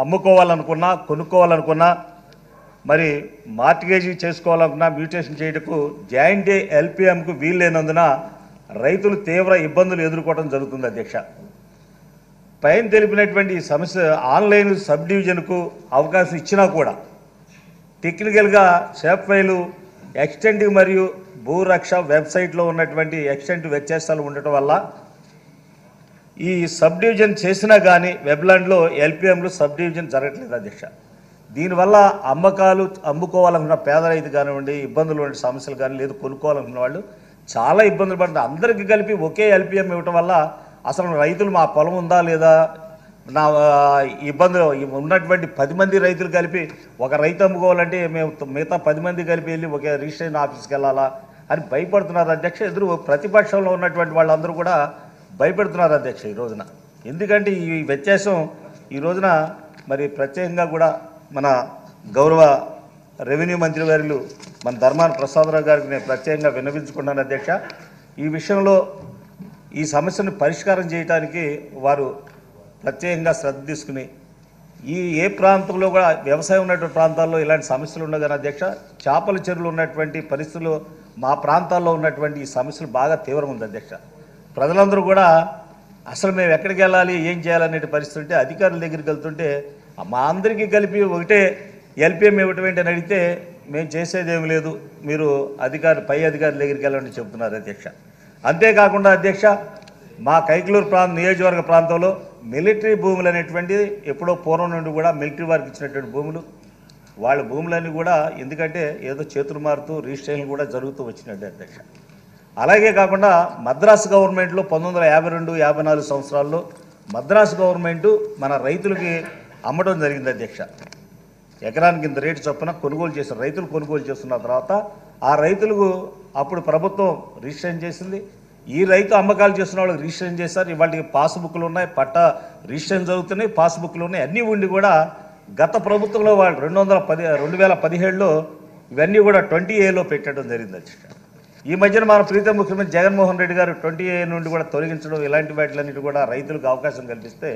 అమ్ముకోవాలనుకున్నా కొనుక్కోవాలనుకున్నా మరి మార్టిగేజీ చేసుకోవాలనుకున్నా మ్యూటేషన్ చేయటకు జాయింట్ ఎల్పిఎంకు వీల్లేనందున రైతులు తీవ్ర ఇబ్బందులు ఎదుర్కోవడం జరుగుతుంది అధ్యక్ష. పైన తెలిపినటువంటి ఈ సమస్య ఆన్లైన్ సబ్ డివిజన్కు అవకాశం ఇచ్చినా కూడా టెక్నికల్గా షేప్ ఫైలు ఎక్స్టెంట్ మరియు భూరక్ష వెబ్సైట్లో ఉన్నటువంటి ఎక్స్టెంట్ వ్యత్యాసాలు ఉండటం వల్ల ఈ సబ్ డివిజన్ చేసినా కానీ వెబ్లాండ్లో ఎల్పిఎంలు సబ్ డివిజన్ జరగట్లేదు అధ్యక్ష. దీనివల్ల అమ్ముకోవాలనుకున్న పేద రైతు కానివ్వండి, ఇబ్బందులు ఉండే సమస్యలు కానీ లేదు కొనుక్కోవాలనుకున్న వాళ్ళు చాలా ఇబ్బందులు పడుతుంది. అందరికీ కలిపి ఒకే ఎల్పిఎం ఇవ్వటం వల్ల అసలు రైతులు మా పొలం ఉందా లేదా, నా ఇబ్బందులు ఉన్నటువంటి 10 మంది రైతులు కలిపి ఒక రైతు అమ్ముకోవాలంటే మేము మిగతా 10 మంది కలిపి వెళ్ళి ఒకే రిజిస్ట్రేషన్ ఆఫీస్కి వెళ్ళాలా అని భయపడుతున్నారు అధ్యక్ష. ఎదురు ప్రతిపక్షంలో ఉన్నటువంటి వాళ్ళందరూ కూడా భయపెడుతున్నారు అధ్యక్ష ఈ రోజున. ఎందుకంటే ఈ వ్యత్యాసం ఈ రోజున మరి ప్రత్యేకంగా కూడా మన గౌరవ రెవెన్యూ మంత్రి వర్యులు మన ధర్మాన ప్రసాదరావు గారికి నేను ప్రత్యేకంగా విన్నవించుకున్నాను అధ్యక్ష. ఈ విషయంలో ఈ సమస్యను పరిష్కారం చేయడానికి వారు ప్రత్యేకంగా శ్రద్ధ తీసుకుని ఏ ప్రాంతంలో కూడా వ్యవసాయం ఉన్నటువంటి ప్రాంతాల్లో ఇలాంటి సమస్యలు ఉండగానే అధ్యక్ష, చేపల చెరువులు ఉన్నటువంటి పరిస్థితులు మా ప్రాంతాల్లో ఉన్నటువంటి ఈ సమస్యలు బాగా తీవ్రంగా ఉంది అధ్యక్ష. ప్రజలందరూ కూడా అసలు మేము ఎక్కడికి వెళ్ళాలి ఏం చేయాలనే పరిస్థితి ఉంటే అధికారుల దగ్గరికి వెళ్తుంటే మా అందరికీ కలిపి ఒకటే ఎల్పిఎం ఇవ్వటం ఏంటని అడిగితే మేము చేసేదేమి లేదు, మీరు పై అధికారుల దగ్గరికి వెళ్ళండి చెబుతున్నారు అధ్యక్ష. అంతేకాకుండా అధ్యక్ష, మా కైకలూరు నియోజకవర్గ ప్రాంతంలో మిలిటరీ భూములు అనేటువంటిది ఎప్పుడో పూర్వం నుండి కూడా మిలిటరీ వారికి ఇచ్చినటువంటి భూములు, వాళ్ళ భూములన్నీ కూడా ఎందుకంటే ఏదో చేతులు మారుతూ రిజిస్ట్రేషన్లు కూడా జరుగుతూ వచ్చినట్టు అధ్యక్ష. అలాగే కాకుండా మద్రాసు గవర్నమెంట్లో 1952-54 సంవత్సరాల్లో మద్రాసు గవర్నమెంటు మన రైతులకి అమ్మడం జరిగింది అధ్యక్ష. ఎకరానికి ఇంత రేటు చొప్పున కొనుగోలు చేశారు, రైతులు కొనుగోలు చేస్తున్న తర్వాత ఆ రైతులకు అప్పుడు ప్రభుత్వం రిజిస్ట్రేషన్ చేసింది. ఈ రైతు అమ్మకాలు చేస్తున్న వాళ్ళకి రిజిస్ట్రేషన్ చేశారు. ఇవాళకి పాస్బుక్లు ఉన్నాయి, పట్టా రిజిస్ట్రేషన్ జరుగుతున్నాయి, పాస్బుక్లు ఉన్నాయి. అన్నీ ఉండి కూడా గత ప్రభుత్వంలో వాళ్ళు 2017లో ఇవన్నీ కూడా 20A పెట్టడం జరిగింది అధ్యక్ష. ఈ మధ్యన మన ప్రీతం ముఖ్యమంత్రి జగన్మోహన్ రెడ్డి గారు 20A నుండి కూడా తొలగించడం, ఇలాంటి వాటిలన్నిటి కూడా రైతులకు అవకాశం కల్పిస్తే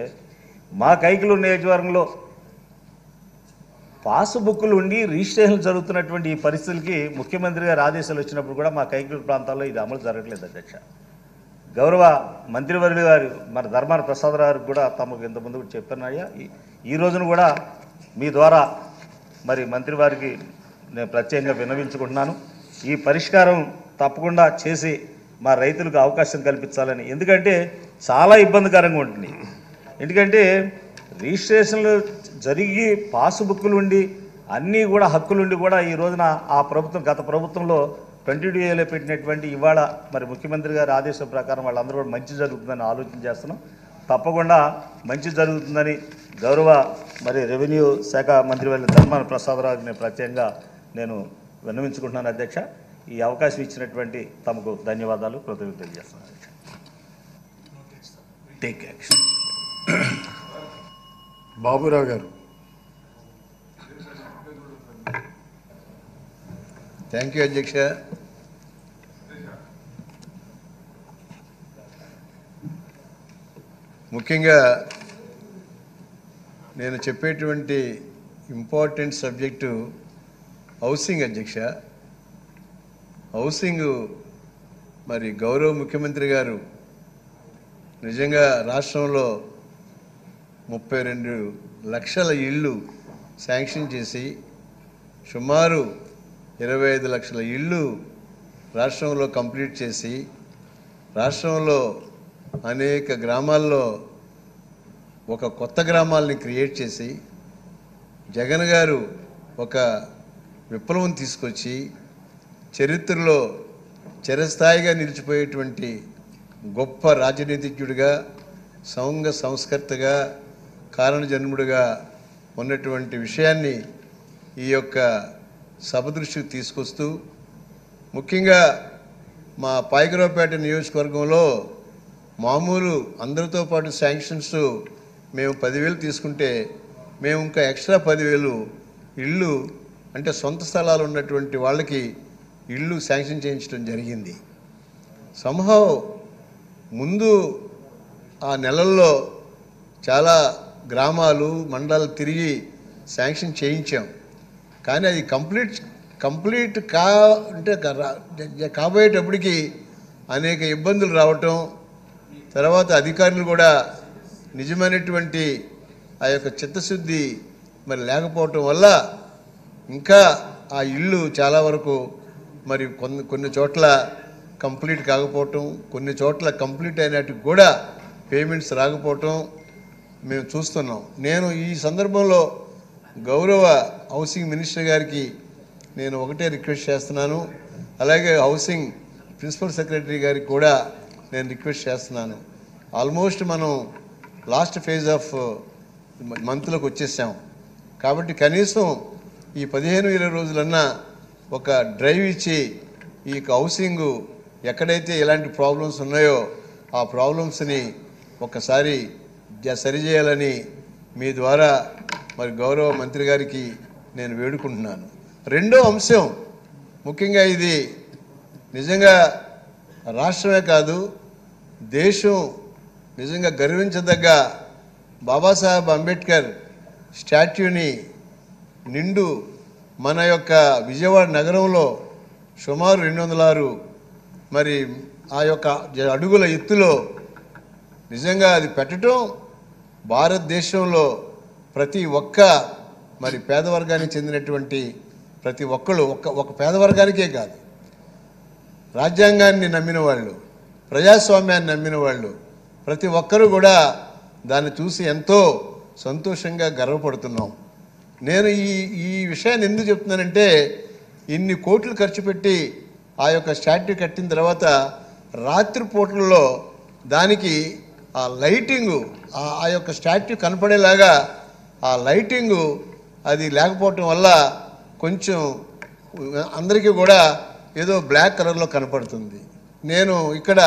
మా కైకలూరు నియోజకవర్గంలో పాస్బుక్లు ఉండి రిజిస్ట్రేషన్లు జరుగుతున్నటువంటి ఈ పరిస్థితులకి ముఖ్యమంత్రి గారి ఆదేశాలు వచ్చినప్పుడు కూడా మా కైకలూరు ప్రాంతాల్లో ఇది అమలు జరగట్లేదు అధ్యక్ష. గౌరవ మంత్రివర్యులు గారు మన ధర్మాన ప్రసాదరావు గారికి కూడా తమకు ఇంతకుముందు కూడా చెప్పానయ్యా, ఈ రోజున కూడా మీ ద్వారా మరి మంత్రి వారికి నేను ప్రత్యేకంగా విన్నవించుకుంటున్నాను. ఈ పరిష్కారం తప్పకుండా చేసి మా రైతులకు అవకాశం కల్పించాలని. ఎందుకంటే చాలా ఇబ్బందికరంగా ఉంటుంది. ఎందుకంటే రిజిస్ట్రేషన్లు జరిగి పాస్బుక్లు ఉండి అన్నీ కూడా హక్కులుండి కూడా ఈ రోజున ఆ ప్రభుత్వం గత ప్రభుత్వంలో 22A పెట్టినటువంటి ఇవాళ మరి ముఖ్యమంత్రి గారి ఆదేశం ప్రకారం వాళ్ళందరూ కూడా మంచి జరుగుతుందని ఆలోచన చేస్తున్నాం. తప్పకుండా మంచి జరుగుతుందని గౌరవ మరి రెవెన్యూ శాఖ మంత్రి వర్యులు ధర్మాన ప్రసాదరావుని ప్రత్యేకంగా నేను విన్నవించుకుంటున్నాను అధ్యక్ష. ఈ అవకాశం ఇచ్చినటువంటి తమకు ధన్యవాదాలు, కృతజ్ఞతలు తెలియజేస్తున్నాను అధ్యక్ష. Take action. బాబురావు గారు. థ్యాంక్ యూ అధ్యక్ష. ముఖ్యంగా నేను చెప్పేటువంటి ఇంపార్టెంట్ సబ్జెక్టు హౌసింగ్ అధ్యక్ష. హౌసింగ్ మరి గౌరవ ముఖ్యమంత్రి గారు నిజంగా రాష్ట్రంలో 32 లక్షల ఇళ్ళు శాంక్షన్ చేసి సుమారు 25 లక్షల ఇళ్ళు రాష్ట్రంలో కంప్లీట్ చేసి రాష్ట్రంలో అనేక గ్రామాల్లో ఒక కొత్త గ్రామాలని క్రియేట్ చేసి జగన్ గారు ఒక విప్లవం తీసుకొచ్చి చరిత్రలో చిరస్థాయిగా నిలిచిపోయేటువంటి గొప్ప రాజనీతిజ్ఞుడిగా, సంఘ సంస్కర్తగా, కారణజన్ముడిగా ఉన్నటువంటి విషయాన్ని ఈ యొక్క సభ దృష్టికి తీసుకొస్తూ ముఖ్యంగా మా పాయకరావుపేట నియోజకవర్గంలో మామూలు అందరితో పాటు శాంక్షన్స్ మేము 10,000 తీసుకుంటే మేము ఇంకా ఎక్స్ట్రా 10,000 ఇళ్ళు అంటే సొంత స్థలాలు ఉన్నటువంటి వాళ్ళకి ఇళ్ళు శాంక్షన్ చేయించడం జరిగింది. ముందు ఆ నెలల్లో చాలా గ్రామాలు మండలాలు తిరిగి శాంక్షన్ చేయించాం. కానీ అది కంప్లీట్ అంటే కాబోయేటప్పటికి అనేక ఇబ్బందులు రావటం, తర్వాత అధికారులు కూడా నిజమైనటువంటి ఆ యొక్క చిత్తశుద్ధి మరి లేకపోవటం వల్ల ఇంకా ఆ ఇల్లు చాలా వరకు మరి కొన్ని చోట్ల కంప్లీట్ కాకపోవటం, కొన్ని చోట్ల కంప్లీట్ అయినట్టు కూడా పేమెంట్స్ రాకపోవటం మేము చూస్తున్నాం. నేను ఈ సందర్భంలో గౌరవ హౌసింగ్ మినిస్టర్ గారికి నేను ఒకటే రిక్వెస్ట్ చేస్తున్నాను, అలాగే హౌసింగ్ ప్రిన్సిపల్ సెక్రటరీ గారికి కూడా నేను రిక్వెస్ట్ చేస్తున్నాను. ఆల్మోస్ట్ మనం లాస్ట్ ఫేజ్ ఆఫ్ మంత్లోకి వచ్చేసాం. కాబట్టి కనీసం ఈ 15-20 రోజులన్నా ఒక డ్రైవ్ ఇచ్చి ఈ హౌసింగ్ ఎక్కడైతే ఎలాంటి ప్రాబ్లమ్స్ ఉన్నాయో ఆ ప్రాబ్లమ్స్ని ఒక్కసారి సరిచేయాలని మీ ద్వారా మరి గౌరవ మంత్రి గారికి నేను వేడుకుంటున్నాను. రెండో అంశం, ముఖ్యంగా ఇది నిజంగా రాష్ట్రమే కాదు దేశం నిజంగా గర్వించదగ్గ బాబాసాహెబ్ అంబేద్కర్ స్టాట్యూని నిండు మన యొక్క విజయవాడ నగరంలో సుమారు 206 మరి ఆ యొక్క అడుగుల ఎత్తులో నిజంగా అది పెట్టడం భారతదేశంలో ప్రతి ఒక్క మరి పేదవర్గానికి చెందినటువంటి ప్రతి ఒక్కళ్ళు ఒక పేదవర్గానికే కాదు, రాజ్యాంగాన్ని నమ్మిన వాళ్ళు, ప్రజాస్వామ్యాన్ని నమ్మిన వాళ్ళు ప్రతి ఒక్కరూ కూడా దాన్ని చూసి ఎంతో సంతోషంగా గర్వపడుతున్నాం. నేను ఈ విషయాన్ని ఎందుకు చెప్తున్నానంటే, ఇన్ని కోట్లు ఖర్చు పెట్టి ఆ యొక్క స్టాట్యూ కట్టిన తర్వాత రాత్రిపూటల్లో దానికి ఆ లైటింగు ఆ యొక్క స్టాట్యూ కనపడేలాగా ఆ లైటింగు అది లేకపోవటం వల్ల కొంచెం అందరికీ కూడా ఏదో బ్లాక్ కలర్లో కనపడుతుంది. నేను ఇక్కడ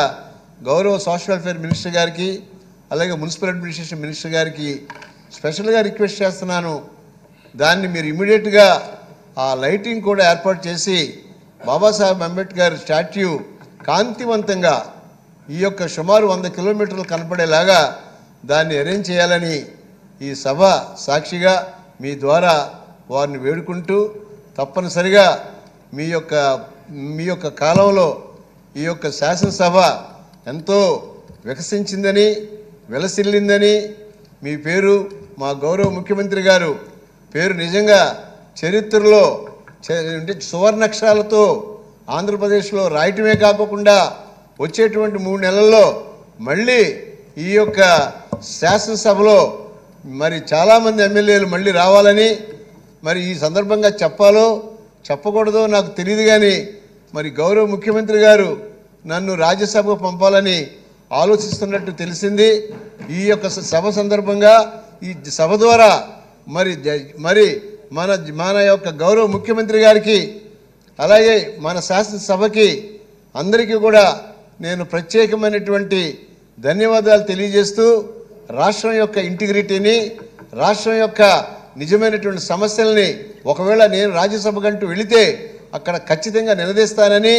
గౌరవ సోషల్ వెల్ఫేర్ మినిస్టర్ గారికి అలాగే మున్సిపల్ అడ్మినిస్ట్రేషన్ మినిస్టర్ గారికి స్పెషల్గా రిక్వెస్ట్ చేస్తున్నాను, దాన్ని మీరు ఇమీడియట్గా ఆ లైటింగ్ కూడా ఏర్పాటు చేసి బాబాసాహెబ్ అంబేద్కర్ స్టాట్యూ కాంతివంతంగా ఈ యొక్క సుమారు 100 కిలోమీటర్లు కనపడేలాగా దాన్ని అరేంజ్ చేయాలని ఈ సభ సాక్షిగా మీ ద్వారా వారిని వేడుకుంటూ, తప్పనిసరిగా మీ యొక్క కాలంలో ఈ యొక్క శాసనసభ ఎంతో వికసించిందని విలసిల్లిందని మీ పేరు మా గౌరవ ముఖ్యమంత్రి గారు పేరు నిజంగా చరిత్రలో అంటే సువర్ణాక్షరాలతో ఆంధ్రప్రదేశ్లో రాయటమే కాకుండా వచ్చేటువంటి 3 నెలల్లో మళ్ళీ ఈ యొక్క శాసనసభలో మరి చాలామంది ఎమ్మెల్యేలు మళ్ళీ రావాలని మరి ఈ సందర్భంగా చెప్పాలో చెప్పకూడదో నాకు తెలియదు, కానీ మరి గౌరవ ముఖ్యమంత్రి గారు నన్ను రాజ్యసభకు పంపాలని ఆలోచిస్తున్నట్టు తెలిసింది. ఈ యొక్క సభ సందర్భంగా ఈ సభ ద్వారా మరి మన యొక్క గౌరవ ముఖ్యమంత్రి గారికి అలాగే మన శాసనసభకి అందరికీ కూడా నేను ప్రత్యేకమైనటువంటి ధన్యవాదాలు తెలియజేస్తూ, రాష్ట్రం యొక్క ఇంటిగ్రిటీని, రాష్ట్రం యొక్క నిజమైనటువంటి సమస్యల్ని ఒకవేళ నేను రాజ్యసభ కంటూ వెళితే అక్కడ ఖచ్చితంగా నిలదీస్తానని,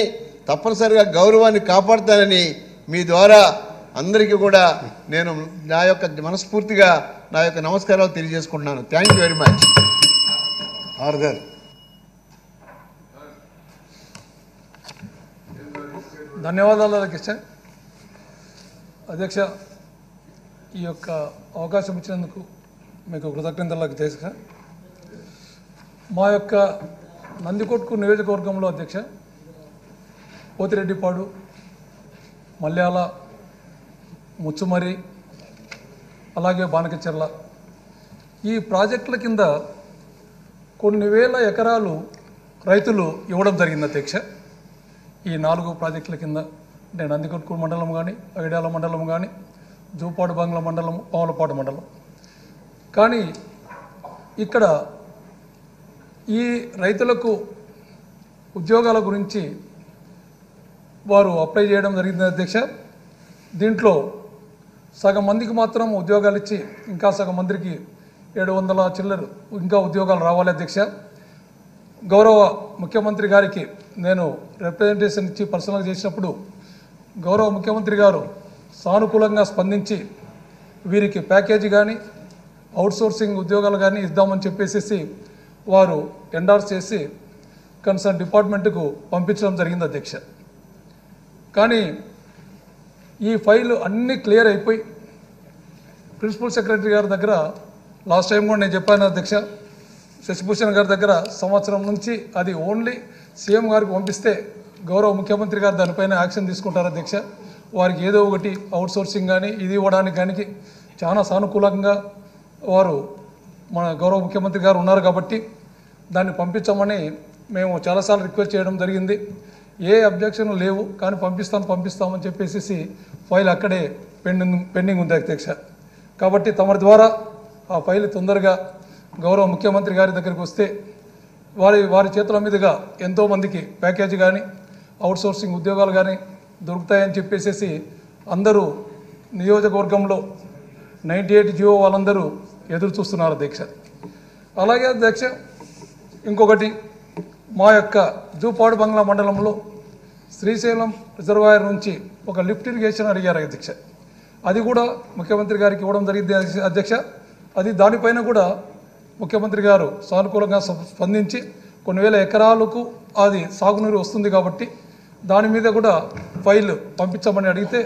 తప్పనిసరిగా గౌరవాన్ని కాపాడుతానని మీ ద్వారా అందరికీ కూడా నేను నా యొక్క మనస్ఫూర్తిగా నా యొక్క నమస్కారాలు తెలియజేసుకుంటున్నాను. Thank you very much. ఆర్గర్ ధన్యవాదాలు అధ్యక్ష. అధ్యక్ష, ఈ యొక్క అవకాశం ఇచ్చినందుకు మీకు కృతజ్ఞతలకు చేసా. మా యొక్క నందికొట్కు నియోజకవర్గంలో అధ్యక్ష పోతిరెడ్డిపాడు, మల్యాల, ముచ్చుమరి, అలాగే బానకచెర్ల ఈ ప్రాజెక్టుల కింద కొన్ని వేల ఎకరాలు రైతులు ఇవ్వడం జరిగింది అధ్యక్ష. ఈ 4 ప్రాజెక్టుల కింద అంటే నందికొట్కు మండలం కానీ, అగిడ్యాల మండలం కానీ, జూపాడు బంగ్లా మండలం, పావులపాడు మండలం. కానీ ఇక్కడ ఈ రైతులకు ఉద్యోగాల గురించి వారు అప్లై చేయడం జరిగింది అధ్యక్ష. దీంట్లో సగం మందికి మాత్రం ఉద్యోగాలు ఇచ్చి ఇంకా సగం మందికి 700 చిల్లర ఇంకా ఉద్యోగాలు రావాలి అధ్యక్ష. గౌరవ ముఖ్యమంత్రి గారికి నేను రిప్రజెంటేషన్ ఇచ్చి పర్సనల్గా చేసినప్పుడు గౌరవ ముఖ్యమంత్రి గారు సానుకూలంగా స్పందించి వీరికి ప్యాకేజీ కానీ అవుట్సోర్సింగ్ ఉద్యోగాలు కానీ ఇద్దామని చెప్పేసి వారు ఎండార్స్ చేసి కన్సర్న్ డిపార్ట్మెంట్కు పంపించడం జరిగింది అధ్యక్ష. కానీ ఈ ఫైల్ అన్నీ క్లియర్ అయిపోయి ప్రిన్సిపల్ సెక్రటరీ గారి దగ్గర లాస్ట్ టైం కూడా నేను చెప్పాను అధ్యక్ష, శశిభూషణ్ గారి దగ్గర సంవత్సరం నుంచి అది ఓన్లీ సీఎం గారికి పంపిస్తే గౌరవ ముఖ్యమంత్రి గారు దానిపైన యాక్షన్ తీసుకుంటారు అధ్యక్ష. వారికి ఏదో ఒకటి అవుట్సోర్సింగ్ కానీ ఇది ఇవ్వడానికి కానీ చాలా సానుకూలంగా వారు మన గౌరవ ముఖ్యమంత్రి గారు ఉన్నారు కాబట్టి దాన్ని పంపించమని మేము చాలాసార్లు రిక్వెస్ట్ చేయడం జరిగింది. ఏ అబ్జెక్షన్ లేవు, కానీ పంపిస్తామని చెప్పేసి ఫైల్ అక్కడే పెండింగ్ ఉంది అధ్యక్ష. కాబట్టి తమరి ద్వారా ఆ ఫైల్ తొందరగా గౌరవ ముఖ్యమంత్రి గారి దగ్గరికి వస్తే వారి చేతుల మీదుగా ఎంతోమందికి ప్యాకేజీ కానీ అవుట్సోర్సింగ్ ఉద్యోగాలు కానీ దొరుకుతాయని చెప్పేసి అందరూ నియోజకవర్గంలో 98 జియో వాళ్ళందరూ ఎదురు చూస్తున్నారు అధ్యక్ష. అలాగే అధ్యక్ష ఇంకొకటి, మా యొక్క జూపాడు బంగ్లా మండలంలో శ్రీశైలం రిజర్వాయర్ నుంచి ఒక లిఫ్ట్ ఇరిగేషన్ అడిగారు అధ్యక్ష. అది కూడా ముఖ్యమంత్రి గారికి ఇవ్వడం జరిగింది అధ్యక్ష. అది దానిపైన కూడా ముఖ్యమంత్రి గారు సానుకూలంగా స్పందించి కొన్ని వేల ఎకరాలకు అది సాగునీరు వస్తుంది కాబట్టి దాని మీద కూడా ఫైల్ పంపించమని అడిగితే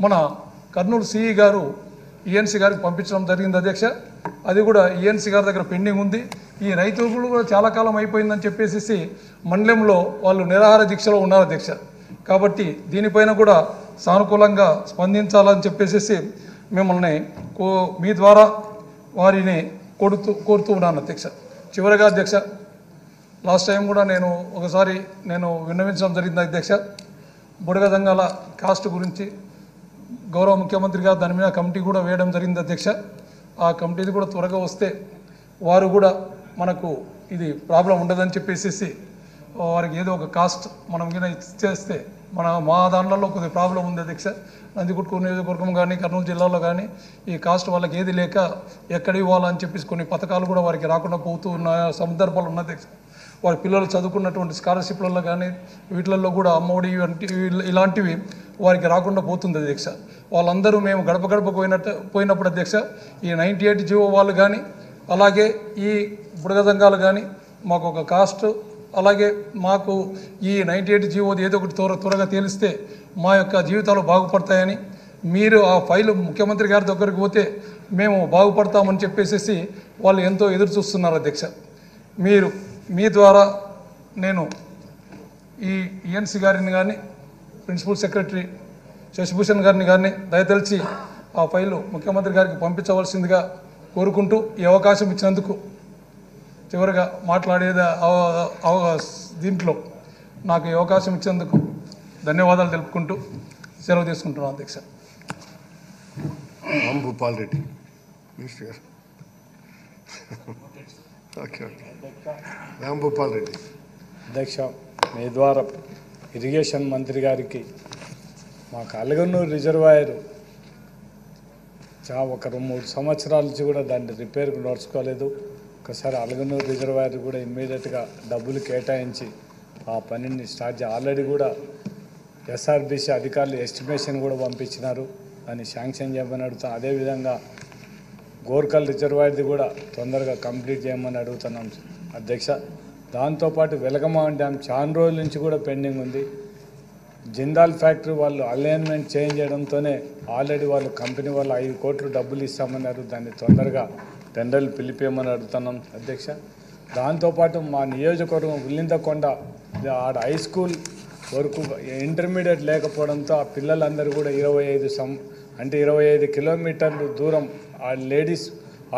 మన కర్నూలు సిఈ గారు ఈఎన్సీ గారికి పంపించడం జరిగింది అధ్యక్ష. అది కూడా ఈఎన్సీ గారి దగ్గర పెండింగ్ ఉంది. ఈ రైతులు కూడా చాలా కాలం అయిపోయిందని చెప్పేసి మండలంలో వాళ్ళు నిరాహార దీక్షలో ఉన్నారు అధ్యక్ష. కాబట్టి దీనిపైన కూడా సానుకూలంగా స్పందించాలని చెప్పేసి మిమ్మల్ని మీ ద్వారా వారిని కోరుతూ ఉన్నాను అధ్యక్ష. చివరిగా అధ్యక్ష, లాస్ట్ టైం కూడా ఒకసారి విన్నవించడం జరిగింది అధ్యక్ష. బుడగదంగాల కాస్ట్ గురించి గౌరవ ముఖ్యమంత్రి గారు దాని మీద కమిటీ కూడా వేయడం జరిగింది అధ్యక్ష. ఆ కమిటీది కూడా త్వరగా వస్తే వారు కూడా మనకు ఇది ప్రాబ్లం ఉండదని చెప్పేసి వారికి ఏదో ఒక కాస్ట్ మనం కింద ఇచ్చేస్తే మా దాంట్లో కొద్దిగా ప్రాబ్లం ఉంది అధ్యక్ష. నందికొట్కూరు నియోజకవర్గం కానీ కర్నూలు జిల్లాలో కానీ ఈ కాస్ట్ వాళ్ళకి ఏది లేక ఎక్కడ ఇవ్వాలని చెప్పేసి కొన్ని పథకాలు కూడా వారికి రాకుండా పోతూ ఉన్న సందర్భాలు ఉన్న అధ్యక్ష. వారి పిల్లలు చదువుకున్నటువంటి స్కాలర్షిప్లలో కానీ వీటిలలో కూడా అమ్మఒడి ఇలాంటివి వారికి రాకుండా పోతుంది అధ్యక్ష. వాళ్ళందరూ మేము గడప పోయినప్పుడు అధ్యక్ష ఈ 98 జియో వాళ్ళు కానీ అలాగే ఈ బుడగదంగాలు కానీ మాకు ఒక కాస్ట్, అలాగే మాకు ఈ 98 జియోది ఏదో ఒకటి త్వరగా తేలిస్తే మా యొక్క జీవితాలు బాగుపడతాయని, మీరు ఆ ఫైలు ముఖ్యమంత్రి గారి దగ్గరికి పోతే మేము బాగుపడతామని చెప్పేసి వాళ్ళు ఎంతో ఎదురు చూస్తున్నారు అధ్యక్ష. మీ ద్వారా నేను ఈ ఈఎన్సీ గారిని కానీ ప్రిన్సిపల్ సెక్రటరీ శశిభూషణ్ గారిని కానీ దయతలిచి ఆ ఫైలు ముఖ్యమంత్రి గారికి పంపించవలసిందిగా కోరుకుంటూ ఈ అవకాశం ఇచ్చినందుకు చివరిగా మాట్లాడేది దీంట్లో నాకు ఈ అవకాశం ఇచ్చినందుకు ధన్యవాదాలు తెలుపుకుంటూ సెలవు తీసుకుంటున్నాను అధ్యక్ష. భూపాల్ రెడ్డి ఓకే భూపాల్ రెడ్డి అధ్యక్ష, మీ ద్వారా ఇరిగేషన్ మంత్రి గారికి మాకు అలగనూరు రిజర్వాయర్ ఒక 3 సంవత్సరాల నుంచి కూడా దాన్ని రిపేర్కు నడుచుకోలేదు. ఒకసారి అలగనూరు రిజర్వాయర్ కూడా ఇమ్మీడియట్గా డబ్బులు కేటాయించి ఆ పనిని స్టార్ట్ ఆల్రెడీ కూడా ఎస్ఆర్బీసీ అధికారులు ఎస్టిమేషన్ కూడా పంపించినారు, దాన్ని శాంక్షన్ చేయమని అడుగుతాం. అదేవిధంగా గోర్కల్ రిజర్వాయర్ది కూడా తొందరగా కంప్లీట్ చేయమని అడుగుతున్నాం అధ్యక్ష. దాంతోపాటు వెలగమాన్ డ్యామ్ చాలా రోజుల నుంచి కూడా పెండింగ్ ఉంది. జిందాల్ ఫ్యాక్టరీ వాళ్ళు అలైన్మెంట్ చేంజ్ చేయడంతోనే ఆల్రెడీ వాళ్ళు కంపెనీ వాళ్ళు 5 కోట్లు డబ్బులు ఇస్తామన్నారు. దాన్ని తొందరగా టెండర్లు పిలిపేయమని అడుగుతున్నాం అధ్యక్ష. దాంతోపాటు మా నియోజకవర్గం ఉల్లిందకొండ ఆడ హై స్కూల్ వరకు ఇంటర్మీడియట్ లేకపోవడంతో ఆ పిల్లలందరూ కూడా 25 కిలోమీటర్లు దూరం ఆ లేడీస్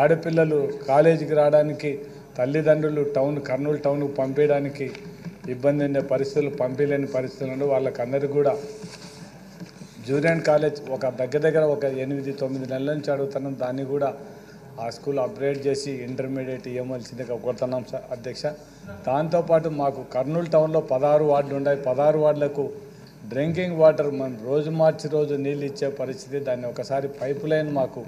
ఆడపిల్లలు కాలేజీకి రావడానికి తల్లిదండ్రులు కర్నూలు టౌన్కు పంపించడానికి ఇబ్బంది ఉండే పరిస్థితులు, పంపించలేని పరిస్థితులు వాళ్ళకందరికీ కూడా జూనియర్ కాలేజ్ దగ్గర ఒక 8-9 నెలల నుంచి అడుగుతున్నాం. దాన్ని కూడా ఆ స్కూల్ అప్గ్రేడ్ చేసి ఇంటర్మీడియట్ ఇవ్వవలసిందిగా కోరుతున్నాం సార్ అధ్యక్ష. దాంతోపాటు మాకు కర్నూలు టౌన్లో 16 వార్డులు ఉన్నాయి. 16 వార్డులకు డ్రింకింగ్ వాటర్ మనం మార్చి రోజు నీళ్ళు ఇచ్చే పరిస్థితి. దాన్ని ఒకసారి పైప్ లైన్ మాకు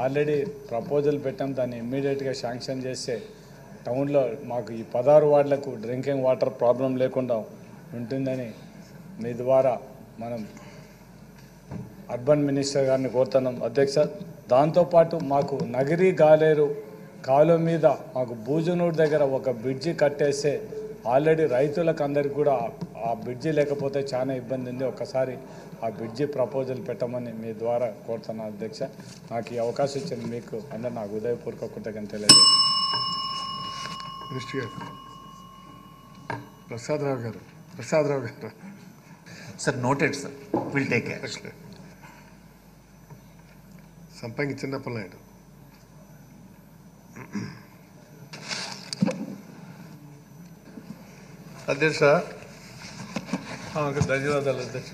ఆల్రెడీ ప్రపోజల్ పెట్టాం, దాన్ని ఇమ్మీడియట్గా శాంక్షన్ చేస్తే టౌన్లో మాకు ఈ 16 వార్డులకు డ్రింకింగ్ వాటర్ ప్రాబ్లం లేకుండా ఉంటుందని మీ ద్వారా మనం అర్బన్ మినిస్టర్ గారిని కోరుతున్నాం అధ్యక్ష. దాంతోపాటు మాకు నగిరి గాలేరు కాలువ మీద మాకు బూజునూరు దగ్గర ఒక బ్రిడ్జి కట్టేస్తే ఆల్రెడీ రైతులకు అందరికి కూడా ఆ బ్రిడ్జి లేకపోతే చాలా ఇబ్బంది ఉంది. ఒకసారి ఆ బ్రిడ్జి ప్రపోజల్ పెట్టమని మీ ద్వారా కోరుతున్నాను అధ్యక్ష. నాకు ఈ అవకాశం ఇచ్చిన మీకు అందరూ నాకు ఉదయపూర్వక కృతజ్ఞతలు తెలియజేస్తాను. మినిస్టర్ గారు ప్రసాదరావు గారు Sir, noted, sir. We'll take care. సంపంగి చిన్నప్పలనాయుడు. అధ్యక్ష, ధన్యవాదాలు అధ్యక్ష.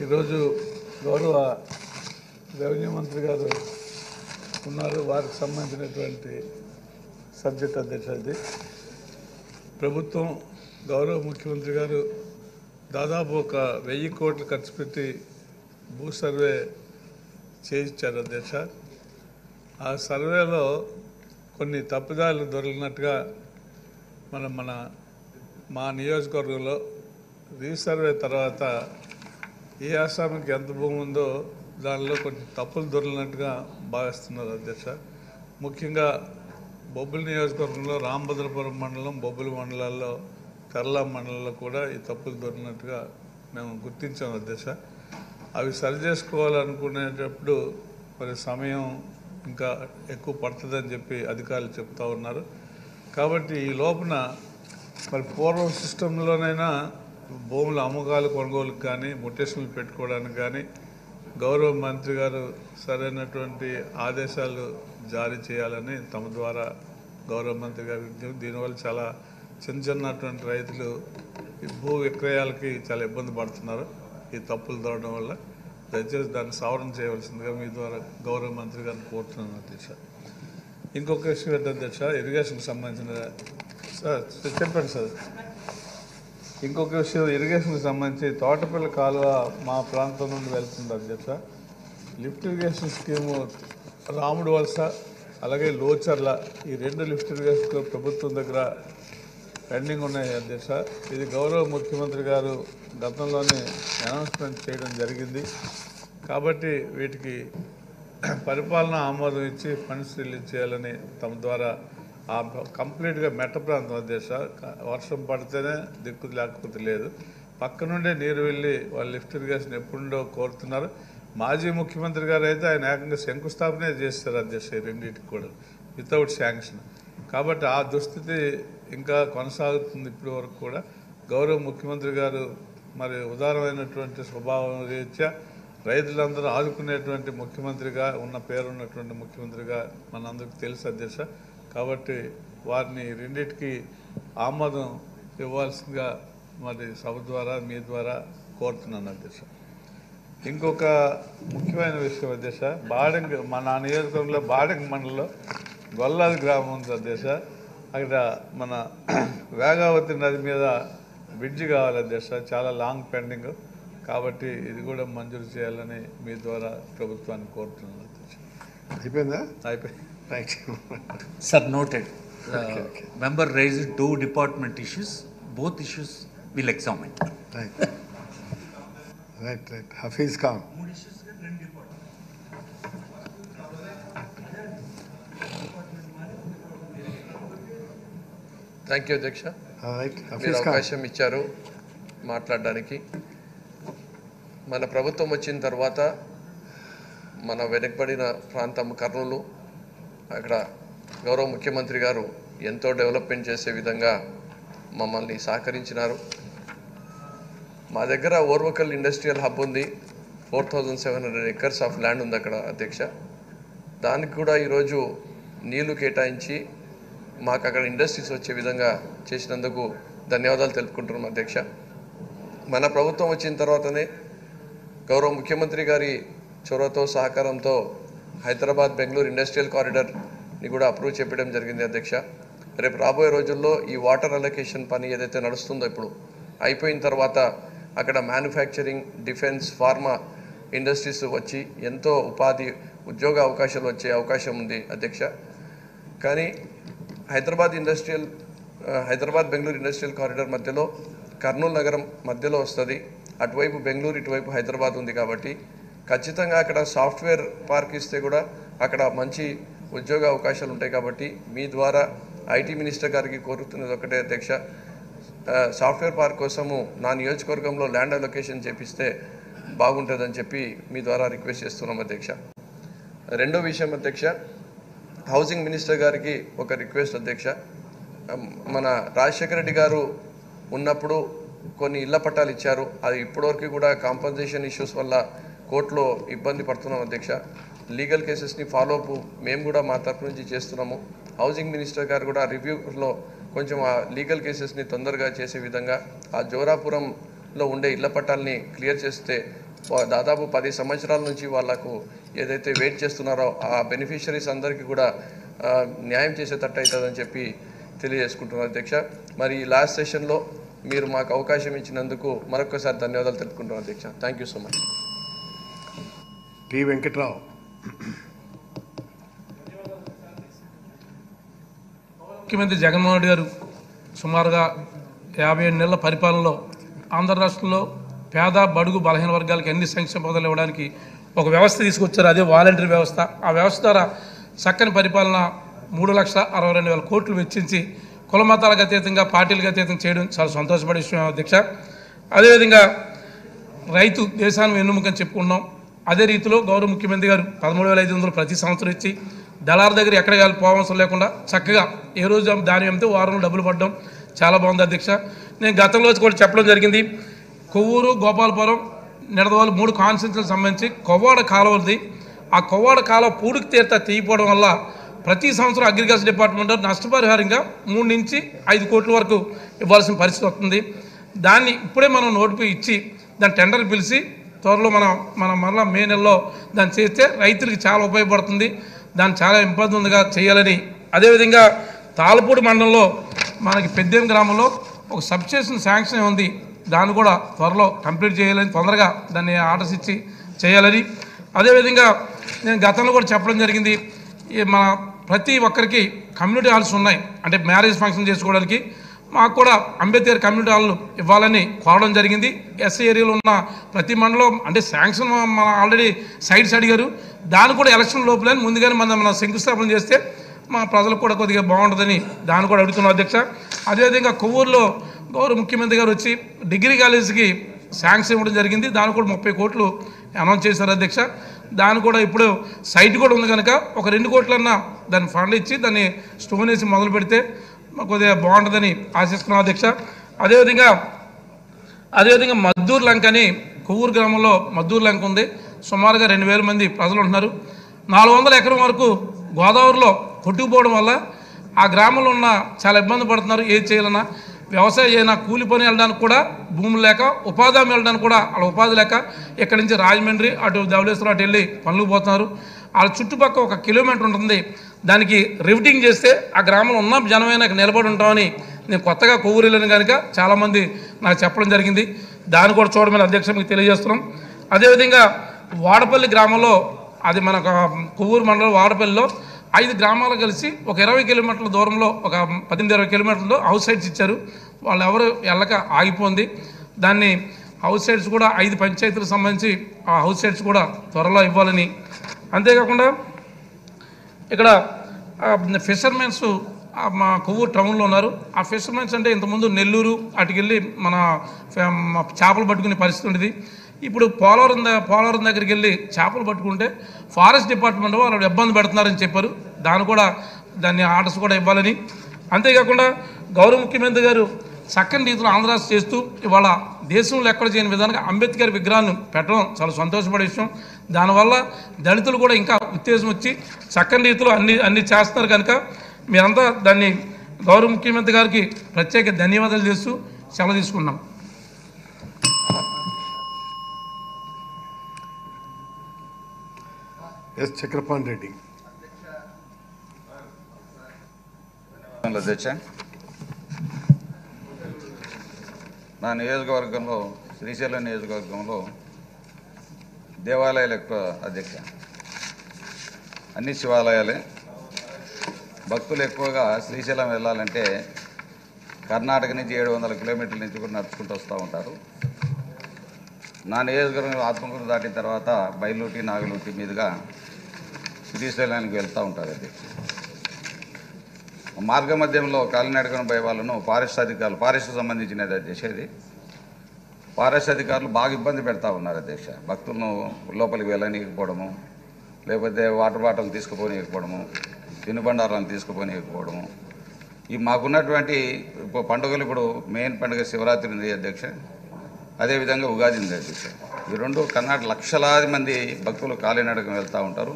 ఈరోజు గౌరవ రెవెన్యూ మంత్రి గారు ఉన్నారు, వారికి సంబంధించినటువంటి సబ్జెక్ట్ అధ్యక్ష. ఇది ప్రభుత్వం గౌరవ ముఖ్యమంత్రి గారు దాదాపు 1000 కోట్లు ఖర్చు పెట్టి భూ సర్వే చేయించారు అధ్యక్ష. ఆ సర్వేలో కొన్ని తప్పిదాలు దొరికినట్టుగా మా నియోజకవర్గంలో రీసర్వే తర్వాత ఏ ఆసామికి ఎంత భూమి ఉందో దానిలో కొన్ని తప్పులు దొరికినట్టుగా భావిస్తున్నారు అధ్యక్ష. ముఖ్యంగా బొబ్బిలి నియోజకవర్గంలో రామభద్రపురం మండలం, బొబ్బిలి మండలాల్లో, కర్లా మండలంలో కూడా ఈ తప్పులు దొరికినట్టుగా మేము గుర్తించాం అధ్యక్ష. అవి సరి చేసుకోవాలనుకునేటప్పుడు మరి సమయం ఇంకా ఎక్కువ పడుతుందని చెప్పి అధికారులు చెప్తా ఉన్నారు. కాబట్టి ఈ లోపల మరి పూర్వం సిస్టంలోనైనా భూముల అమ్మకాలు కొనుగోలుకు కానీ ముటేషన్లు పెట్టుకోవడానికి కానీ గౌరవ మంత్రి గారు సరైనటువంటి ఆదేశాలు జారీ చేయాలని తమ ద్వారా గౌరవ మంత్రి గారు. దీనివల్ల చాలా చిన్నటువంటి రైతులు ఈ భూ విక్రయాలకి చాలా ఇబ్బంది పడుతున్నారు ఈ తప్పులు దొరకడం వల్ల. దయచేసి దాన్ని సవరణ చేయవలసిందిగా మీ ద్వారా గౌరవ మంత్రి గారిని కోరుతున్నాను అధ్యక్ష. ఇంకొక విషయం ఏంటి అధ్యక్ష, ఇరిగేషన్కి సంబంధించిన సార్ చెప్పండి సార్. ఇంకొక విషయం ఇరిగేషన్కి సంబంధించి తోటపల్లి కాలువ మా ప్రాంతం నుండి వెళ్తుంది అధ్యక్ష. లిఫ్ట్ ఇరిగేషన్ స్కీము రాముడు వలస అలాగే లోచర్ల ఈ 2 లిఫ్ట్ ఇరిగేషన్ ప్రభుత్వం దగ్గర పెండింగ్ ఉన్నాయి అధ్యక్ష. ఇది గౌరవ ముఖ్యమంత్రి గారు గతంలోనే అనౌన్స్మెంట్ చేయడం జరిగింది. కాబట్టి వీటికి పరిపాలన ఆమోదం ఇచ్చి ఫండ్స్ రిలీజ్ చేయాలని తమ ద్వారా కంప్లీట్గా మెట్ట ప్రాంతం అధ్యక్ష. వర్షం పడితేనే దిక్కు లేకపోతే లేదు. పక్క నుండే నీరు వెళ్ళి వాళ్ళు లిఫ్ట్ ఇరిగేషన్ ఎప్పుడుండో కోరుతున్నారు. మాజీ ముఖ్యమంత్రి గారు అయితే ఆయన ఏకంగా శంకుస్థాపనే చేస్తారు అధ్యక్ష రెండింటికి కూడా వితౌట్ శాంక్షన్. కాబట్టి ఆ దుస్థితి ఇంకా కొనసాగుతుంది ఇప్పటి వరకు కూడా. గౌరవ ముఖ్యమంత్రి గారు మరి ఉదారమైనటువంటి స్వభావం రీత్యా రైతులందరూ ఆదుకునేటువంటి ముఖ్యమంత్రిగా పేరున్నటువంటి ముఖ్యమంత్రిగా మనందరికీ తెలుసు అధ్యక్ష. కాబట్టి వారిని రెండింటికి ఆమోదం ఇవ్వాల్సిందిగా మరి సభ ద్వారా మీ ద్వారా కోరుతున్నాను అధ్యక్ష. ఇంకొక ముఖ్యమైన విషయం అధ్యక్ష, బాడంగ్ మన నియోజకవర్గంలో బాడంగ్ మండలంలో గొల్లాది గ్రామం ఉంది అధ్యక్ష. అక్కడ మన వేగావతి నది మీద బ్రిడ్జి కావాలి అధ్యక్ష, చాలా లాంగ్ పెండింగ్. కాబట్టి ఇది కూడా మంజూరు చేయాలని మీ ద్వారా ప్రభుత్వాన్ని కోరుతున్నాను అధ్యక్ష. అయిపోయిందా? అయిపోయింది. Right. Sir, noted. Member raised 2 department issues. Both issues will examine. Right. Hafeez Khan. Thank you అధ్యక్ష. రైట్. మీరు హఫీజ్ ఖాన్. అవకాశం ఇచ్చారు మాట్లాడడానికి. మన ప్రభుత్వం వచ్చిన తర్వాత మన వెనకబడిన ప్రాంతం కర్నూలు, అక్కడ గౌరవ ముఖ్యమంత్రి గారు ఎంతో డెవలప్మెంట్ చేసే విధంగా మమ్మల్ని సహకరించినారు. మా దగ్గర ఓర్వకల్ ఇండస్ట్రియల్ హబ్ ఉంది. 4700 acres ఆఫ్ ల్యాండ్ ఉంది అక్కడ అధ్యక్ష. దానికి కూడా ఈరోజు నీళ్లు కేటాయించి మాకు అక్కడ ఇండస్ట్రీస్ వచ్చే విధంగా చేసినందుకు ధన్యవాదాలు తెలుపుకుంటున్నాం అధ్యక్ష. మన ప్రభుత్వం వచ్చిన తర్వాతనే గౌరవ ముఖ్యమంత్రి గారి చొరవతో సహకారంతో హైదరాబాద్ బెంగళూరు ఇండస్ట్రియల్ కారిడార్ని కూడా అప్రూవ్ చేయడం జరిగింది అధ్యక్ష. రేపు రాబోయే రోజుల్లో ఈ వాటర్ అలొకేషన్ పని ఏదైతే నడుస్తుందో ఇప్పుడు అయిపోయిన తర్వాత అక్కడ మ్యానుఫ్యాక్చరింగ్, డిఫెన్స్, ఫార్మా ఇండస్ట్రీస్ వచ్చి ఎంతో ఉద్యోగ అవకాశాలు వచ్చే అవకాశం ఉంది అధ్యక్ష. కానీ హైదరాబాద్ బెంగళూరు ఇండస్ట్రియల్ కారిడార్ మధ్యలో కర్నూలు నగరం మధ్యలో వస్తుంది. అటువైపు బెంగళూరు, ఇటువైపు హైదరాబాద్ ఉంది. కాబట్టి ఖచ్చితంగా అక్కడ సాఫ్ట్వేర్ పార్క్ ఇస్తే కూడా అక్కడ మంచి ఉద్యోగ అవకాశాలు ఉంటాయి. కాబట్టి మీ ద్వారా ఐటీ మినిస్టర్ గారికి కోరుతున్నది ఒకటే అధ్యక్ష, సాఫ్ట్వేర్ పార్క్ కోసము నా నియోజకవర్గంలో ల్యాండ్ అలొకేషన్ చేపిస్తే బాగుంటుందని చెప్పి మీ ద్వారా రిక్వెస్ట్ చేస్తున్నాం అధ్యక్ష. రెండో విషయం అధ్యక్ష, హౌసింగ్ మినిస్టర్ గారికి ఒక రిక్వెస్ట్ అధ్యక్ష. మన రాజశేఖర రెడ్డి గారు ఉన్నప్పుడు కొన్ని ఇళ్ల పట్టాలు ఇచ్చారు. అది ఇప్పటివరకు కూడా కాంపన్సేషన్ ఇష్యూస్ వల్ల కోర్టులో ఇబ్బంది పడుతున్నాం అధ్యక్ష. లీగల్ కేసెస్ని ఫాలోఅప్ మేము కూడా మా తరపు నుంచి చేస్తున్నాము. హౌసింగ్ మినిస్టర్ గారు కూడా రివ్యూలో కొంచెం ఆ లీగల్ కేసెస్ని తొందరగా చేసే విధంగా ఆ జోరాపురంలో ఉండే ఇళ్ల పట్టాలని క్లియర్ చేస్తే దాదాపు 10 సంవత్సరాల నుంచి వాళ్లకు ఏదైతే వెయిట్ చేస్తున్నారో ఆ బెనిఫిషరీస్ అందరికీ కూడా న్యాయం చేసేటట్టు అవుతుందని చెప్పి తెలియజేసుకుంటున్నాను అధ్యక్ష. మరి లాస్ట్ సెషన్లో మీరు మాకు అవకాశం ఇచ్చినందుకు మరొకసారి ధన్యవాదాలు తెలుపుకుంటున్నాను అధ్యక్ష. Thank you so much. T Venkatrao. ముఖ్యమంత్రి జగన్మోహన్ రెడ్డి గారు సుమారుగా 57 నెలల పరిపాలనలో ఆంధ్ర రాష్ట్రంలో పేద బడుగు బలహీన వర్గాలకు ఎన్ని సంక్షేమ పథకాలు ఇవ్వడానికి ఒక వ్యవస్థ తీసుకొచ్చారు. అదే వాలంటరీ వ్యవస్థ. ఆ వ్యవస్థ ద్వారా చక్కని పరిపాలన 3,62,000 కోట్లు వెచ్చించి కుల మతాలకు అతీతంగా పార్టీలకు అతీతంగా చేయడం చాలా సంతోషపడే విషయం అధ్యక్ష. అదేవిధంగా రైతు దేశాన్ని వెన్నుముకని చెప్పుకున్నాం. అదే రీతిలో గౌరవ ముఖ్యమంత్రి గారు 13,500 ప్రతి సంవత్సరం ఇచ్చి దళార్ దగ్గర ఎక్కడ పోవసరం లేకుండా చక్కగా ఏ రోజు దాని అమ్మితే వారంలో డబ్బులు పడడం చాలా బాగుంది అధ్యక్ష. నేను గతంలో కూడా చెప్పడం జరిగింది. కొవ్వూరు, గోపాలపురం, నిడదవోలు 3 కాన్స్టిట్యూన్సీలకు సంబంధించి కొవ్వాడ కాలువది. ఆ కొవ్వాడ కాలువ పూడికి తీయపోవడం వల్ల ప్రతి సంవత్సరం అగ్రికల్చర్ డిపార్ట్మెంట్ నష్టపరిహారంగా 3 నుంచి 5 కోట్ల వరకు ఇవ్వాల్సిన పరిస్థితి వస్తుంది. దాన్ని ఇప్పుడే మనం నోటిఫై ఇచ్చి దాని టెండర్ పిలిచి త్వరలో మనం మరలా మే నెలలో దాన్ని చేస్తే రైతులకి చాలా ఉపయోగపడుతుంది. దాన్ని చాలా ఇబ్బందిగా చేయాలని. అదేవిధంగా తాళపూడి మండలంలో మనకి పెద్దేం గ్రామంలో ఒక సబ్స్టేషన్ శాంక్షన్ ఉంది. దాన్ని కూడా త్వరలో కంప్లీట్ చేయాలని, తొందరగా దాన్ని ఆర్డర్స్ ఇచ్చి చేయాలని. అదేవిధంగా నేను గతంలో కూడా చెప్పడం జరిగింది. మన ప్రతి ఒక్కరికి కమ్యూనిటీ హాల్స్ ఉన్నాయి. అంటే మ్యారేజ్ ఫంక్షన్ చేసుకోవడానికి మాకు కూడా అంబేద్కర్ కమ్యూనిటీ హాల్ ఇవ్వాలని కోరడం జరిగింది. ఎస్సీ ఏరియాలో ఉన్న ప్రతి మండలం అంటే శాంక్షన్ మన ఆల్రెడీ సైట్స్ అడిగారు. దాన్ని కూడా ఎలక్షన్ లోపలే ముందుగానే మన శంకుస్థాపన చేస్తే మా ప్రజలకు కూడా కొద్దిగా బాగుంటుందని దాన్ని కూడా అడుగుతున్నాం అధ్యక్ష. అదేవిధంగా కొవ్వూరులో గౌరవ ముఖ్యమంత్రి గారు వచ్చి డిగ్రీ కాలేజీకి శాంక్షన్ ఇవ్వడం జరిగింది. దాన్ని కూడా 30 కోట్లు అనౌన్స్ చేశారు అధ్యక్ష. దాన్ని కూడా ఇప్పుడు సైట్ కూడా ఉంది కనుక ఒక 2 కోట్లన్నా దాన్ని ఫండ్ ఇచ్చి దాన్ని స్టోన్ వేసి మొదలు పెడితే కొద్దిగా బాగుంటుందని ఆశిస్తున్నాం అధ్యక్ష. అదేవిధంగా మద్దూరు లంక అని కొవ్వూరు గ్రామంలో మద్దూరు లంక ఉంది. సుమారుగా 2,000 మంది ప్రజలు ఉంటున్నారు. 400 ఎకరం వరకు గోదావరిలో కొట్టుకుపోవడం వల్ల ఆ గ్రామంలో ఉన్న చాలా ఇబ్బంది పడుతున్నారు. ఏది చేయాలన్నా వ్యవసాయం అయినా కూలి పని వెళ్ళడానికి కూడా భూములు లేక, ఉపాధి వెళ్ళడానికి కూడా అలా ఉపాధి లేక ఇక్కడి నుంచి రాజమండ్రి అటు ధవళేశ్వరం అటు వెళ్ళి పనులు పోతున్నారు. వాళ్ళ చుట్టుపక్కల 1 కిలోమీటర్ ఉంటుంది. దానికి రివిటింగ్ చేస్తే ఆ గ్రామంలో ఉన్న జనమైనా నిలబడి ఉంటామని నేను కొత్తగా కొవ్వూరు వెళ్ళాను కనుక చాలామంది నాకు చెప్పడం జరిగింది. దాన్ని కూడా చూడమని అధ్యక్ష మీకు తెలియజేస్తున్నాం. అదేవిధంగా వాడపల్లి గ్రామంలో, అది మన కొవ్వూరు మండలం వాడపల్లిలో 5 గ్రామాలు కలిసి ఒక 20 కిలోమీటర్ల దూరంలో ఒక 18-20 కిలోమీటర్లో హౌస్ సైట్స్ ఇచ్చారు. వాళ్ళు ఎవరు వెళ్ళక ఆగిపోయింది. దాన్ని హౌస్ సైట్స్ కూడా 5 పంచాయతీలకు సంబంధించి ఆ హౌస్ సైట్స్ కూడా త్వరలో ఇవ్వాలని. అంతేకాకుండా ఇక్కడ ఫిషర్మెన్స్ మా కొవ్వూరు టౌన్లో ఉన్నారు. ఆ ఫిషర్మెన్స్ అంటే ఇంతకుముందు నెల్లూరు అటుకెళ్ళి మన చేపలు పట్టుకునే పరిస్థితి ఉండేది. ఇప్పుడు పోలవరం దగ్గరికి వెళ్ళి చేపలు పట్టుకుంటే ఫారెస్ట్ డిపార్ట్మెంట్ వాళ్ళు ఇబ్బంది పెడుతున్నారని చెప్పారు. దాన్ని ఆర్డర్స్ కూడా ఇవ్వాలని. అంతేకాకుండా గౌరవ ముఖ్యమంత్రి గారు చక్కని రీతిలో ఆంధ్రాస్ చేస్తూ ఇవాళ దేశంలో ఎక్కడ చేయని విధానంగా అంబేద్కర్ విగ్రహాన్ని పెట్టడం చాలా సంతోషపడే విషయం. దానివల్ల దళితులు కూడా ఇంకా ఉత్తేజం వచ్చి చక్కని రీతిలో అన్ని చేస్తున్నారు కనుక మీరంతా దాన్ని గౌరవ ముఖ్యమంత్రి గారికి ప్రత్యేక ధన్యవాదాలు చేస్తూ సెలవు తీసుకున్నాం. చక్రపాణి రెడ్డి. అధ్యక్ష, నా నియోజకవర్గంలో శ్రీశైలం నియోజకవర్గంలో దేవాలయాలు ఎక్కువ అధ్యక్ష. అన్ని శివాలయాలే. భక్తులు ఎక్కువగా శ్రీశైలం వెళ్ళాలంటే కర్ణాటక నుంచి 700 కిలోమీటర్ల నుంచి కూడా నడుచుకుంటూ వస్తూ ఉంటారు. నా నియోజకవర్గంలో ఆత్మకూరు దాటిన తర్వాత బయలుటి నాగలుటి మీదుగా శ్రీశైలానికి వెళ్తూ ఉంటారు అధ్యక్ష. మార్గ మధ్యంలో కాలినడకన పోయే వాళ్ళను ఫారెస్ట్ అధికారులు, ఫారెస్ట్ సంబంధించినది అధ్యక్ష, ఇది ఫారెస్ట్ అధికారులు బాగా ఇబ్బంది పెడతా ఉన్నారు అధ్యక్ష. భక్తులను లోపలికి వెళ్ళనీయకపోవడము, లేకపోతే వాటర్ బాటిల్ తీసుకుపోనీయకపోవడము, తినుబండారాలను తీసుకుపోనీయకపోవడము. ఈ మాకున్నటువంటి పండుగలు, ఇప్పుడు మెయిన్ పండుగ శివరాత్రి ఉంది అధ్యక్ష, అదేవిధంగా ఉగాది ఉంది అధ్యక్ష. ఈ రెండు కర్ణాటక లక్షలాది మంది భక్తులు కాలినడకం వెళ్తూ ఉంటారు.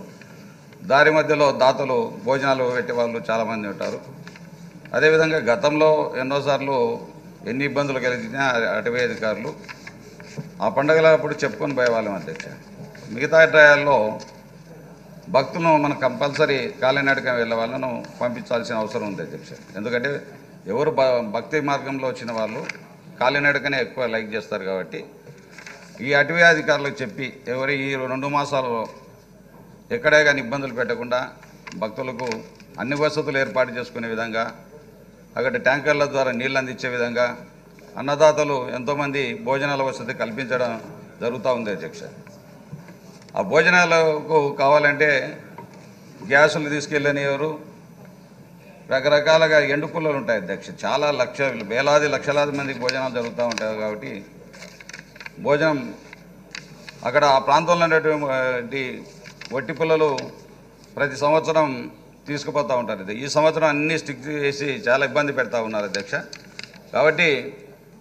దారి మధ్యలో దాతలు భోజనాలు పెట్టే వాళ్ళు చాలామంది ఉంటారు. అదేవిధంగా గతంలో ఎన్నోసార్లు ఎన్ని ఇబ్బందులు కలిగినా అటవీ అధికారులు ఆ పండుగలప్పుడు చెప్పుకొని పోయేవాళ్ళం అధ్యక్ష. మిగతా టయాల్లో భక్తులను మనం కంపల్సరీ కాలినడకం వెళ్ళే వాళ్ళను పంపించాల్సిన అవసరం ఉంది అధ్యక్ష. ఎందుకంటే ఎవరు భక్తి మార్గంలో వచ్చిన వాళ్ళు కాలినడకనే ఎక్కువ లైక్ చేస్తారు కాబట్టి ఈ అటవీ అధికారులకు చెప్పి ఎవరు ఈ 2 మాసాలలో ఎక్కడే కానీ ఇబ్బందులు పెట్టకుండా భక్తులకు అన్ని వసతులు ఏర్పాటు చేసుకునే విధంగా, అక్కడ ట్యాంకర్ల ద్వారా నీళ్ళు అందించే విధంగా అన్నదాతలు ఎంతోమంది భోజనాల వసతి కల్పించడం జరుగుతూ ఉంది అధ్యక్ష. ఆ భోజనాలకు కావాలంటే గ్యాసులు తీసుకెళ్ళనివారు, రకరకాలుగా ఎండు పుల్లలు ఉంటాయి అధ్యక్ష. చాలా వేలాది లక్షలాది మందికి భోజనాలు జరుగుతూ ఉంటాయి కాబట్టి భోజనం అక్కడ ఆ ప్రాంతంలో ఉన్నటువంటి వట్టి పుల్లలు ప్రతి సంవత్సరం తీసుకుపోతూ ఉంటారు. ఈ సంవత్సరం అన్నీ స్టిక్ చేసి చాలా ఇబ్బంది పెడతా ఉన్నారు అధ్యక్ష. కాబట్టి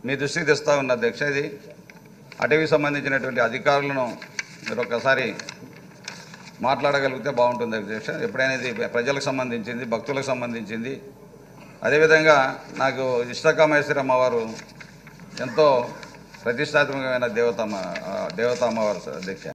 మీ దృష్టికి తెస్తూ ఉన్న అధ్యక్ష, ఇది అటవీకి సంబంధించినటువంటి అధికారులను మీరు ఒక్కసారి మాట్లాడగలిగితే బాగుంటుంది అధ్యక్ష. ఎప్పుడైనా ఇది ప్రజలకు సంబంధించింది, భక్తులకు సంబంధించింది. అదేవిధంగా నాకు ఇష్టకామేశ్వరి అమ్మవారు ఎంతో ప్రతిష్టాత్మకమైన దేవత అమ్మవారు అధ్యక్ష.